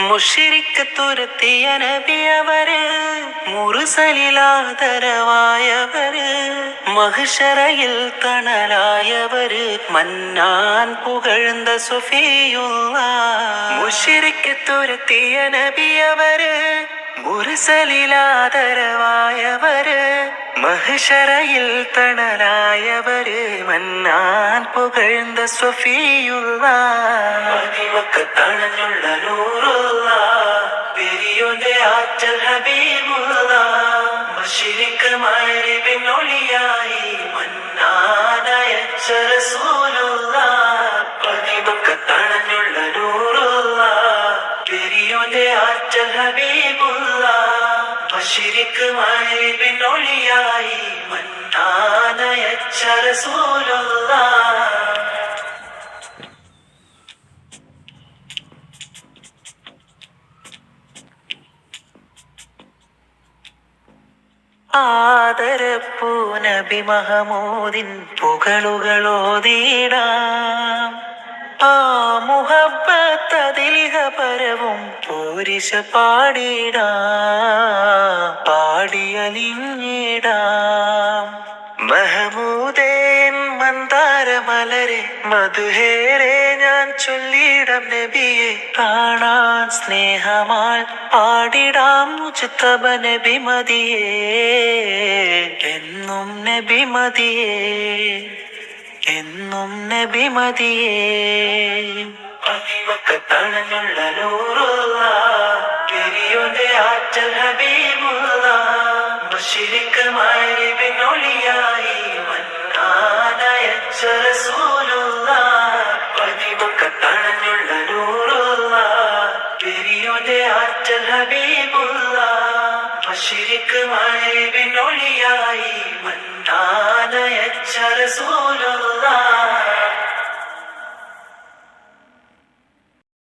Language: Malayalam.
മുശ്രിക്ക് തുരത്തിയ നബിയവര്, മുർസലിലാദരവായവര്, മഹ്ശറയിൽ തണലായവര്, മന്നാൻ പുകഴ്ന്ന സുഫിയുള്ള. മുശ്രിക്ക് തുരത്തിയ നബിയവര്, മുർസലിലാദരവായവര്, മഹ്ശറയിൽ തണലായവര്, മന്നാൻ പുകഴ്ന്ന സ്വഫിയുള്ള. മദിമക്കത്തണഞ്ഞുള്ള നൂറുള്ള, പെരിയോന്റെ ആറ്റൽ ഹബീബുള്ള. മശ്രിക്ക് മഗ്രിബിനൊളിയായി മന്നാനയച്ച റസൂലുള്ള. മദിമക്കത്തണഞ്ഞുള്ള നൂറുള്ള, പെരിയോന്റെ ആറ്റൽ ഹബീബുള്ള. മശ്രിക്ക് മഗ്രിബിനൊളിയായി മന്നാനയച്ച റസൂലുള്ള. ആദരപ്പൂ നബി മഹമൂദിൻ പുകളുകളോതിടാം. ആ മുഹബ്ബത്ത് അതിലിഹ പരവും പോരിശ പാടിയലിഞ്ഞിടാം. മഹമൂദേൻ മന്ദാരമലരെ മധുഹേരെ ഞാൻ ചൊല്ലിടം നബിയെ. കാണാൻ സ്നേഹമാൽ പാടിടാം മുജ്തബ നബി മദിയേ. എന്നും നബി മദിയേ, എന്നും നബി മദിയേ. മദിമക്കത്തണഞ്ഞുള്ള നൂറുള്ള, പെരിയോന്റെ ആറ്റൽ ഹബീബുള്ള. മശ്രിക്ക് മഗ്രിബിനൊളിയായി മന്നാനയച്ച റസൂലുള്ള. മദിമക്കത്തണഞ്ഞുള്ള നൂറുള്ള, പെരിയോന്റെ ആറ്റൽ ഹബീബുള്ള. മശ്രിക്ക് മഗ്രിബിനൊളിയായി മന്നാനയച്ച റസൂലുള്ള.